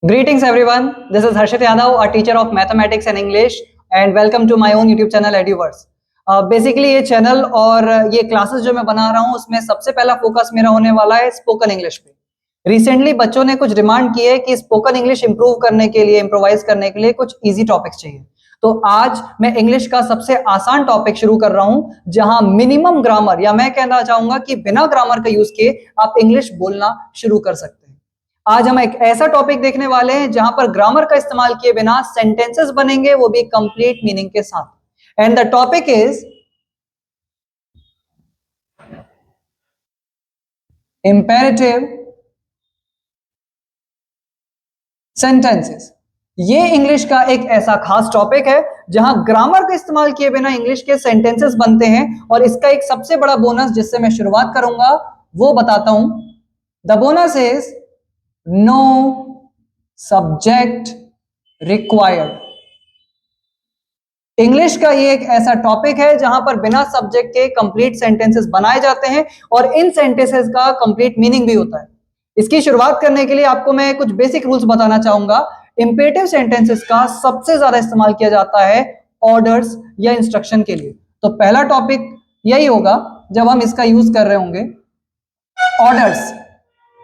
Greetings everyone, this is Harshit Yadav, a teacher of mathematics and English and welcome to my own YouTube channel Eduverse. Basically ये channel और ये classes जो मैं बना रहा हूँ उसमें सबसे पहला फोकस मेरा होने वाला है स्पोकन इंग्लिश पे। रिसेंटली बच्चों ने कुछ डिमांड की है कि स्पोकन इंग्लिश इंप्रूव करने के लिए, इम्प्रोवाइज करने के लिए कुछ इजी टॉपिक्स चाहिए। तो आज मैं इंग्लिश का सबसे आसान टॉपिक शुरू कर रहा हूँ जहां मिनिमम ग्रामर, या मैं कहना चाहूंगा कि बिना ग्रामर का यूज किए आप इंग्लिश बोलना शुरू कर सकते हैं। आज हम एक ऐसा टॉपिक देखने वाले हैं जहां पर ग्रामर का इस्तेमाल किए बिना सेंटेंसेस बनेंगे, वो भी कंप्लीट मीनिंग के साथ। And the topic is imperative sentences. ये इंग्लिश का एक ऐसा खास टॉपिक है जहां ग्रामर का इस्तेमाल किए बिना इंग्लिश के सेंटेंसेस बनते हैं। और इसका एक सबसे बड़ा बोनस जिससे मैं शुरुआत करूंगा वो बताता हूं। The bonus is no subject required. English का ये एक ऐसा टॉपिक है जहां पर बिना सब्जेक्ट के कंप्लीट सेंटेंसेस बनाए जाते हैं और इन सेंटेंसेस का कंप्लीट मीनिंग भी होता है। इसकी शुरुआत करने के लिए आपको मैं कुछ बेसिक रूल्स बताना चाहूंगा। इंपेरेटिव सेंटेंसेस का सबसे ज्यादा इस्तेमाल किया जाता है ऑर्डर्स या इंस्ट्रक्शन के लिए। तो पहला टॉपिक यही होगा जब हम इसका यूज कर रहे होंगे, ऑर्डर्स।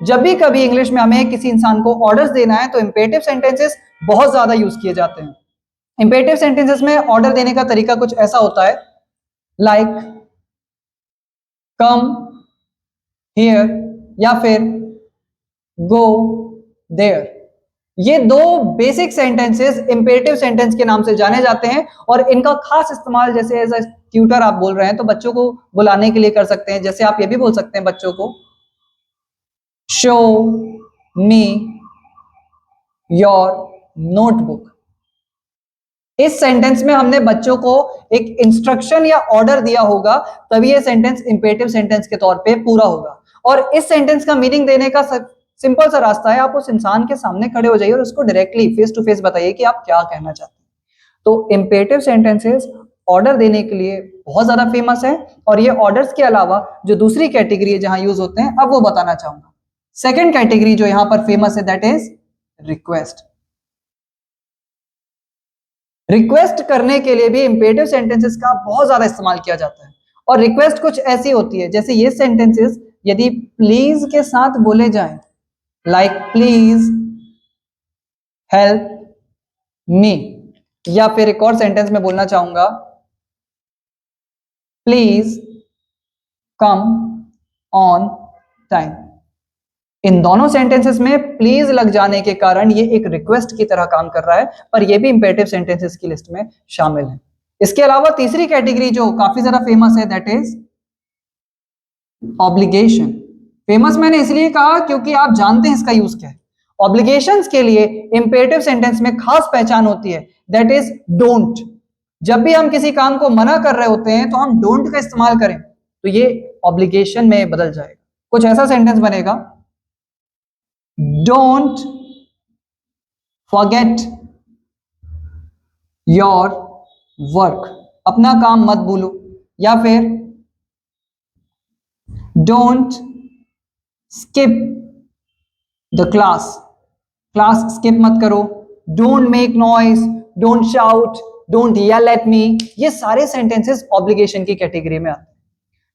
जब भी कभी इंग्लिश में हमें किसी इंसान को ऑर्डर्स देना है तो इंपेरेटिव सेंटेंसेस बहुत ज्यादा यूज किए जाते हैं। इंपेरेटिव सेंटेंसेस में ऑर्डर देने का तरीका कुछ ऐसा होता है, लाइक कम हियर या फिर गो देयर। ये दो बेसिक सेंटेंसेस इंपेरेटिव सेंटेंस के नाम से जाने जाते हैं और इनका खास इस्तेमाल जैसे एज अ ट्यूटर आप बोल रहे हैं तो बच्चों को बुलाने के लिए कर सकते हैं। जैसे आप ये भी बोल सकते हैं बच्चों को, शो मी योर नोटबुक। इस सेंटेंस में हमने बच्चों को एक इंस्ट्रक्शन या ऑर्डर दिया होगा, तभी ये सेंटेंस इंपेरेटिव सेंटेंस के तौर पे पूरा होगा। और इस सेंटेंस का मीनिंग देने का सिंपल सा रास्ता है, आप उस इंसान के सामने खड़े हो जाइए और उसको डायरेक्टली फेस टू फेस बताइए कि आप क्या कहना चाहते हैं। तो इंपेरेटिव सेंटेंसेस ऑर्डर देने के लिए बहुत ज्यादा फेमस है। और ये ऑर्डर्स के अलावा जो दूसरी कैटेगरी है जहां यूज होते हैं, अब वो बताना चाहूंगा। सेकेंड कैटेगरी जो यहां पर फेमस है दैट इज रिक्वेस्ट। रिक्वेस्ट करने के लिए भी इंपेरेटिव सेंटेंसेस का बहुत ज्यादा इस्तेमाल किया जाता है। और रिक्वेस्ट कुछ ऐसी होती है जैसे ये सेंटेंसेस यदि प्लीज के साथ बोले जाएं, लाइक प्लीज हेल्प मी, या फिर एक और सेंटेंस में बोलना चाहूंगा, प्लीज कम ऑन टाइम। इन दोनों सेंटेंसेस में प्लीज लग जाने के कारण ये एक रिक्वेस्ट की तरह काम कर रहा है, पर ये भी इंपेरेटिव सेंटेंसेस की लिस्ट में शामिल है। इसके अलावा तीसरी कैटेगरी जो काफी ज्यादा फेमस है दैट इज ऑब्लिगेशन। फेमस मैंने इसलिए कहा क्योंकि आप जानते हैं इसका यूज क्या है। ऑब्लिगेशंस के लिए इंपेरेटिव सेंटेंस में खास पहचान होती है, दैट इज डोंट। जब भी हम किसी काम को मना कर रहे होते हैं तो हम डोंट का इस्तेमाल करें तो ये ऑब्लिगेशन में बदल जाएगा। कुछ ऐसा सेंटेंस बनेगा, डोंट फॉरगेट योर वर्क। अपना काम मत भूलो। या फिर don't skip the class. Class skip मत करो। Don't make noise, don't shout, don't yell at me. ये सारे सेंटेंसेस ऑब्लिगेशन की कैटेगरी में आते हैं।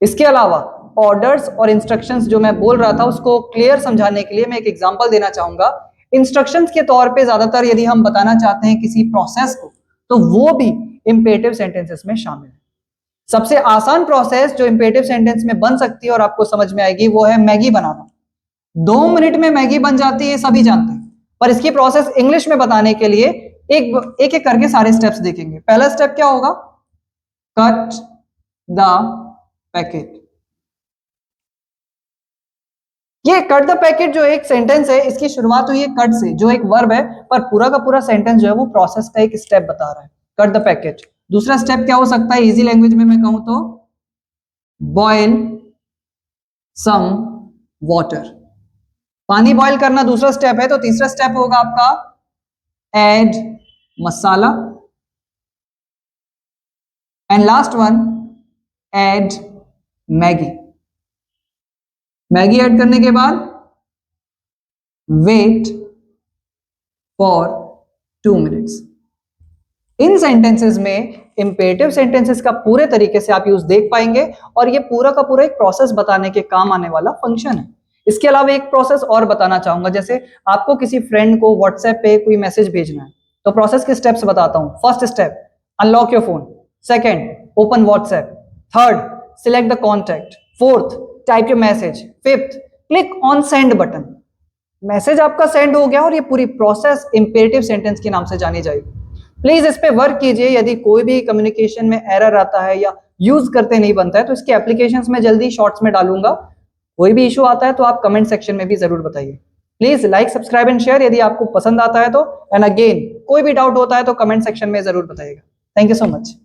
इसके अलावा ऑर्डर्स और इंस्ट्रक्शंस जो मैं बोल रहा था उसको क्लियर समझाने के लिए मैं एक एग्जांपल देना चाहूंगा। इंस्ट्रक्शंस के तौर पे ज्यादातर यदि हम बताना चाहते हैं किसी प्रोसेस को तो वो भी इंपेरेटिव सेंटेंसेस में शामिल है। सबसे आसान प्रोसेस जो इंपेरेटिव सेंटेंस में बन सकती है और आपको समझ में आएगी वो है मैगी बनाना। 2 मिनट में मैगी बन जाती है, सभी जानते हैं। पर इसकी प्रोसेस इंग्लिश में बताने के लिए एक एक करके सारे स्टेप्स देखेंगे। पहला स्टेप क्या होगा, कट द पैकेट। ये कट द पैकेट जो एक सेंटेंस है इसकी शुरुआत हुई है कट से, जो एक वर्ब है, पर पूरा का पूरा सेंटेंस जो है वो प्रोसेस का एक स्टेप बता रहा है, कट द पैकेट। दूसरा स्टेप क्या हो सकता है, इजी लैंग्वेज में मैं कहूं तो बॉयल सम वाटर। पानी बॉयल करना दूसरा स्टेप है। तो तीसरा स्टेप होगा आपका add masala, and last one add Maggi. Maggi add करने के बाद वेट फॉर 2 मिनट्स। इन सेंटेंसेस में इंपेरेटिव सेंटेंसेस का पूरे तरीके से आप यूज देख पाएंगे और ये पूरा का पूरा एक प्रोसेस बताने के काम आने वाला फंक्शन है। इसके अलावा एक प्रोसेस और बताना चाहूंगा, जैसे आपको किसी फ्रेंड को व्हाट्सएप पे कोई मैसेज भेजना है तो प्रोसेस के स्टेप्स बताता हूं। First step, unlock your phone. Second, open WhatsApp. Third, select the contact. Fourth, type your message. Fifth, click on send button. Message आपका सेंड हो गया और ये पूरी प्रोसेस इंपेरेटिव सेंटेंस के नाम से जानी जाएगी। प्लीज इस पे वर्क कीजिए। यदि कोई भी कम्युनिकेशन में एरर आता है या यूज करते नहीं बनता है तो इसके एप्लीकेशंस में जल्दी शॉर्ट्स में डालूंगा। कोई भी इशू आता है तो आप कमेंट सेक्शन में भी जरूर बताइए। Please like, subscribe and share यदि आपको पसंद आता है तो। एंड अगेन कोई भी डाउट होता है तो कमेंट सेक्शन में जरूर बताइएगा। Thank you so much.